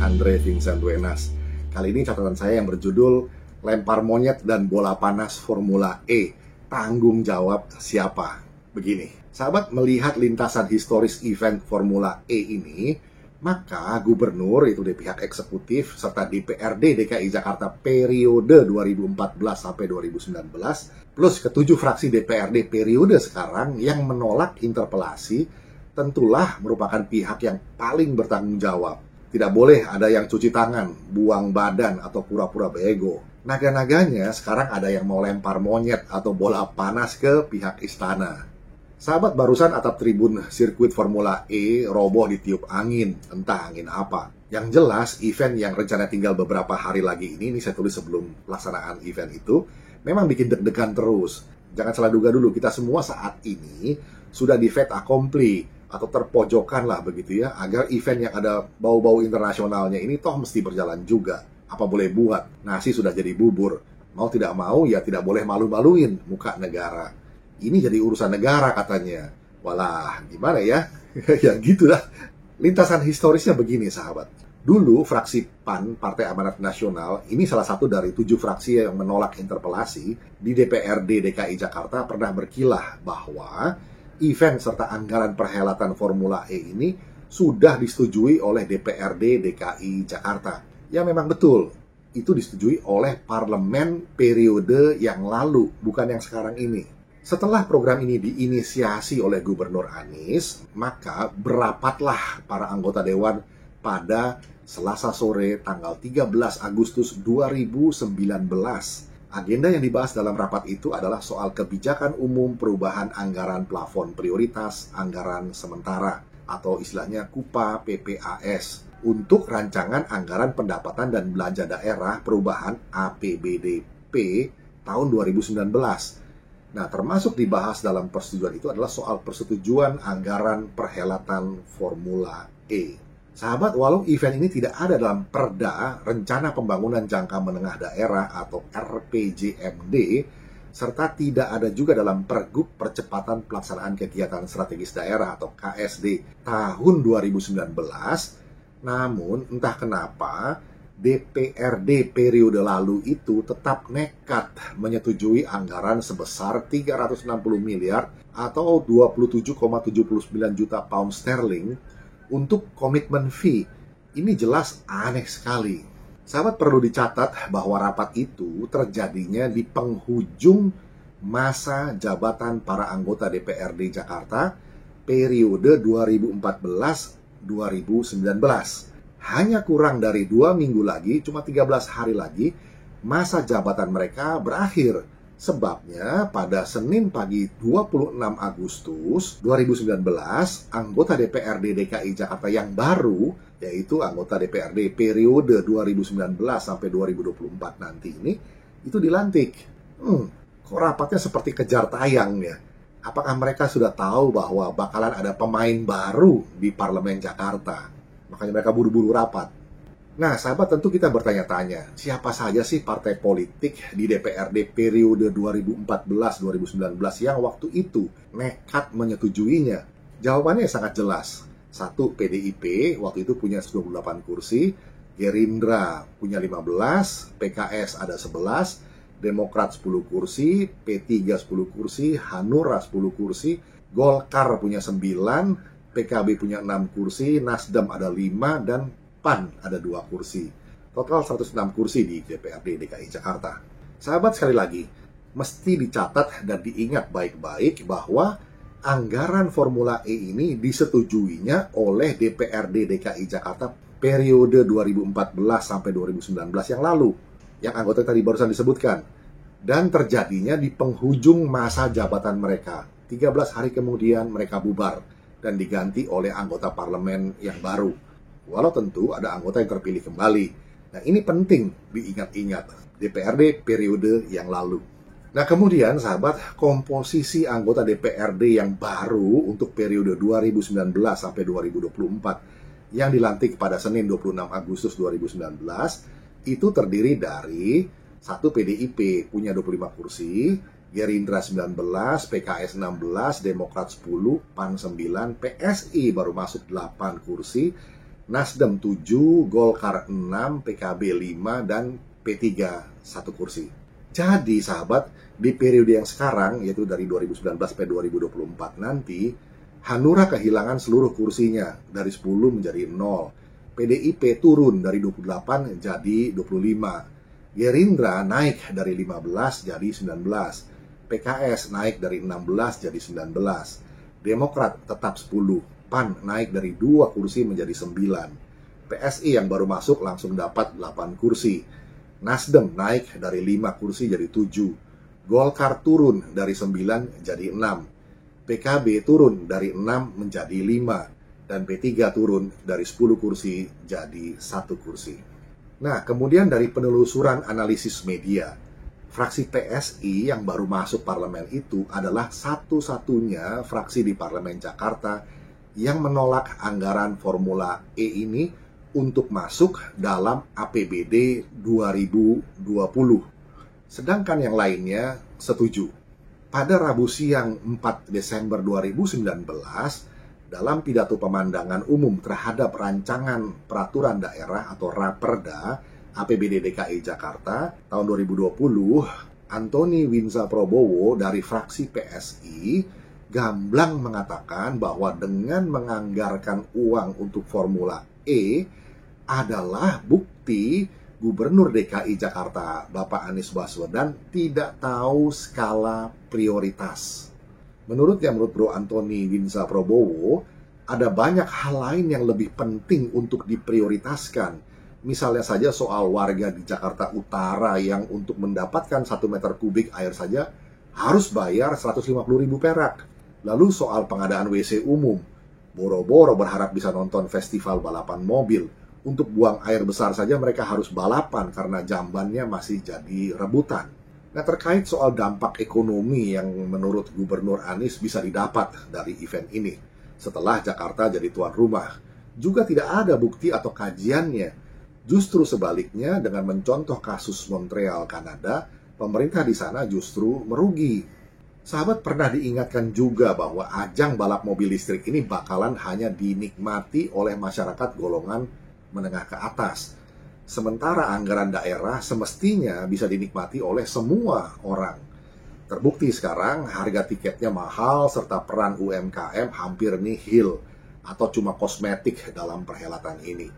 Andre Vincent Wenas. Kali ini catatan saya yang berjudul Lempar Monyet dan Bola Panas Formula E. Tanggung jawab siapa? Begini, sahabat, melihat lintasan historis event Formula E ini, maka gubernur, itu di pihak eksekutif, serta DPRD DKI Jakarta periode 2014 sampai 2019, plus ketujuh fraksi DPRD periode sekarang yang menolak interpelasi, tentulah merupakan pihak yang paling bertanggung jawab. Tidak boleh ada yang cuci tangan, buang badan, atau pura-pura bego. Naga-naganya sekarang ada yang mau lempar monyet atau bola panas ke pihak istana. Sahabat, barusan atap tribun sirkuit Formula E roboh ditiup angin, entah angin apa. Yang jelas, event yang rencana tinggal beberapa hari lagi ini saya tulis sebelum pelaksanaan event itu, memang bikin deg-degan terus. Jangan salah duga dulu, kita semua saat ini sudah di fait accompli, atau terpojokan lah begitu ya, agar event yang ada bau-bau internasionalnya ini toh mesti berjalan juga. Apa boleh buat, nasi sudah jadi bubur. Mau tidak mau ya tidak boleh malu-maluin muka negara. Ini jadi urusan negara katanya. Walah, gimana ya? Ya gitu lah. Lintasan historisnya begini, sahabat. Dulu fraksi PAN, Partai Amanat Nasional, ini salah satu dari 7 fraksi yang menolak interpelasi di DPRD DKI Jakarta, pernah berkilah bahwa event serta anggaran perhelatan Formula E ini sudah disetujui oleh DPRD DKI Jakarta. Ya memang betul, itu disetujui oleh parlemen periode yang lalu, bukan yang sekarang ini. Setelah program ini diinisiasi oleh Gubernur Anies, maka berapatlah para anggota dewan pada Selasa sore tanggal 13 Agustus 2019. Agenda yang dibahas dalam rapat itu adalah soal kebijakan umum perubahan anggaran plafon prioritas anggaran sementara atau istilahnya KUPA PPAS untuk rancangan anggaran pendapatan dan belanja daerah perubahan APBDP tahun 2019. Nah, termasuk dibahas dalam persetujuan itu adalah soal persetujuan anggaran perhelatan Formula E. Sahabat, walau event ini tidak ada dalam Perda Rencana Pembangunan Jangka Menengah Daerah atau RPJMD, serta tidak ada juga dalam Pergub Percepatan Pelaksanaan Kegiatan Strategis Daerah atau KSD tahun 2019, namun entah kenapa DPRD periode lalu itu tetap nekat menyetujui anggaran sebesar 360 miliar atau 27,79 juta pound sterling untuk komitmen fee. Ini jelas aneh sekali. Sahabat, perlu dicatat bahwa rapat itu terjadinya di penghujung masa jabatan para anggota DPRD Jakarta periode 2014-2019. Hanya kurang dari 2 minggu lagi, cuma 13 hari lagi, masa jabatan mereka berakhir. Sebabnya pada Senin pagi 26 Agustus 2019, anggota DPRD DKI Jakarta yang baru, yaitu anggota DPRD periode 2019 sampai 2024 nanti ini, itu dilantik. Kok rapatnya seperti kejar tayang ya? Apakah mereka sudah tahu bahwa bakalan ada pemain baru di Parlemen Jakarta? Makanya mereka buru-buru rapat. Nah, sahabat, tentu kita bertanya-tanya, siapa saja sih partai politik di DPRD periode 2014-2019 yang waktu itu nekat menyetujuinya? Jawabannya sangat jelas. 1. PDIP waktu itu punya 28 kursi, Gerindra punya 15, PKS ada 11, Demokrat 10 kursi, P3 10 kursi, Hanura 10 kursi, Golkar punya 9, PKB punya 6 kursi, Nasdem ada 5, dan PAN ada 2 kursi. Total 106 kursi di DPRD DKI Jakarta. Sahabat, sekali lagi, mesti dicatat dan diingat baik-baik bahwa anggaran Formula E ini disetujuinya oleh DPRD DKI Jakarta periode 2014 sampai 2019 yang lalu, yang anggota tadi barusan disebutkan, dan terjadinya di penghujung masa jabatan mereka. 13 hari kemudian mereka bubar dan diganti oleh anggota parlemen yang baru. Walau tentu ada anggota yang terpilih kembali. Nah, ini penting diingat-ingat, DPRD periode yang lalu. Nah, kemudian sahabat, komposisi anggota DPRD yang baru untuk periode 2019 sampai 2024 yang dilantik pada Senin 26 Agustus 2019 itu terdiri dari 1. PDIP punya 25 kursi, Gerindra 19, PKS 16, Demokrat 10, PAN 9, PSI baru masuk 8 kursi, Nasdem 7, Golkar 6, PKB 5, dan P3 1 kursi. Jadi sahabat, di periode yang sekarang, yaitu dari 2019 sampai 2024 nanti, Hanura kehilangan seluruh kursinya dari 10 menjadi 0. PDIP turun dari 28 jadi 25. Gerindra naik dari 15 jadi 19. PKS naik dari 16 jadi 19. Demokrat tetap 10. PAN naik dari 2 kursi menjadi 9. PSI yang baru masuk langsung dapat 8 kursi. Nasdem naik dari 5 kursi jadi 7. Golkar turun dari 9 jadi 6. PKB turun dari 6 menjadi 5. Dan P3 turun dari 10 kursi jadi 1 kursi. Nah, kemudian dari penelusuran analisis media, fraksi PSI yang baru masuk parlemen itu adalah satu-satunya fraksi di parlemen Jakarta yang menolak anggaran Formula E ini untuk masuk dalam APBD 2020. Sedangkan yang lainnya setuju. Pada Rabu siang 4 Desember 2019, dalam pidato pemandangan umum terhadap rancangan peraturan daerah atau Raperda APBD DKI Jakarta tahun 2020, Antoni Winza Prabowo dari fraksi PSI gamblang mengatakan bahwa dengan menganggarkan uang untuk Formula E adalah bukti Gubernur DKI Jakarta Bapak Anies Baswedan tidak tahu skala prioritas. Menurut Bro Antoni Winza Prabowo, ada banyak hal lain yang lebih penting untuk diprioritaskan. Misalnya saja soal warga di Jakarta Utara yang untuk mendapatkan 1 meter kubik air saja harus bayar 150.000 perak. Lalu soal pengadaan WC umum, boro-boro berharap bisa nonton festival balapan mobil. Untuk buang air besar saja mereka harus balapan karena jambannya masih jadi rebutan. Nah, terkait soal dampak ekonomi yang menurut Gubernur Anies bisa didapat dari event ini setelah Jakarta jadi tuan rumah, juga tidak ada bukti atau kajiannya. Justru sebaliknya, dengan mencontoh kasus Montreal, Kanada, pemerintah di sana justru merugi. Sahabat, pernah diingatkan juga bahwa ajang balap mobil listrik ini bakalan hanya dinikmati oleh masyarakat golongan menengah ke atas. Sementara anggaran daerah semestinya bisa dinikmati oleh semua orang. Terbukti sekarang harga tiketnya mahal serta peran UMKM hampir nihil atau cuma kosmetik dalam perhelatan ini.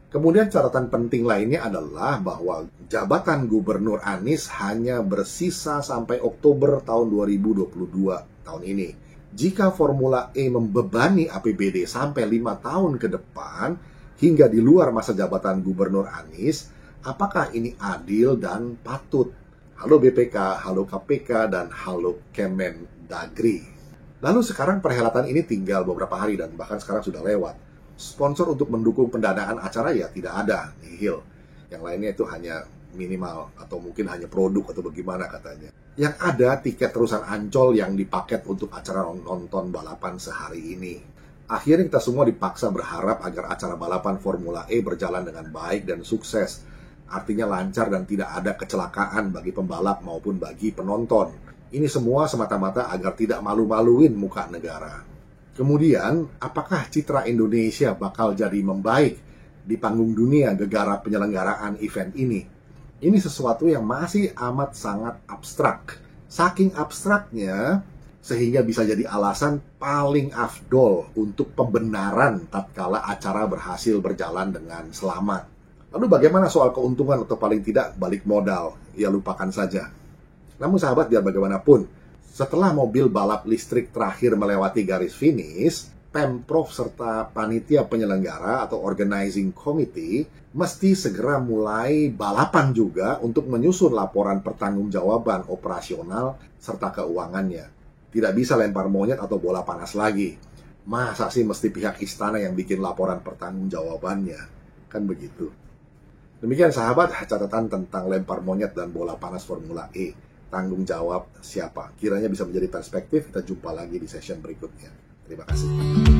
Kemudian catatan penting lainnya adalah bahwa jabatan Gubernur Anies hanya bersisa sampai Oktober tahun 2022 tahun ini. Jika Formula E membebani APBD sampai 5 tahun ke depan, hingga di luar masa jabatan Gubernur Anies, apakah ini adil dan patut? Halo BPK, halo KPK, dan halo Kemendagri. Lalu sekarang perhelatan ini tinggal beberapa hari dan bahkan sekarang sudah lewat. Sponsor untuk mendukung pendanaan acara ya tidak ada, nihil. Yang lainnya itu hanya minimal atau mungkin hanya produk atau bagaimana katanya. Yang ada tiket terusan Ancol yang dipaket untuk acara nonton balapan sehari ini. Akhirnya kita semua dipaksa berharap agar acara balapan Formula E berjalan dengan baik dan sukses. Artinya lancar dan tidak ada kecelakaan bagi pembalap maupun bagi penonton. Ini semua semata-mata agar tidak malu-maluin muka negara. Kemudian, apakah citra Indonesia bakal jadi membaik di panggung dunia gegara penyelenggaraan event ini? Ini sesuatu yang masih amat sangat abstrak. Saking abstraknya, sehingga bisa jadi alasan paling afdol untuk pembenaran tatkala acara berhasil berjalan dengan selamat. Lalu bagaimana soal keuntungan atau paling tidak balik modal? Ya lupakan saja. Namun sahabat, biar bagaimanapun, setelah mobil balap listrik terakhir melewati garis finish, Pemprov serta panitia penyelenggara atau organizing committee mesti segera mulai balapan juga untuk menyusun laporan pertanggungjawaban operasional serta keuangannya. Tidak bisa lempar monyet atau bola panas lagi. Masa sih mesti pihak istana yang bikin laporan pertanggungjawabannya? Kan begitu. Demikian sahabat, catatan tentang lempar monyet dan bola panas Formula E. Tanggung jawab siapa? Kiranya bisa menjadi perspektif. Kita jumpa lagi di session berikutnya. Terima kasih.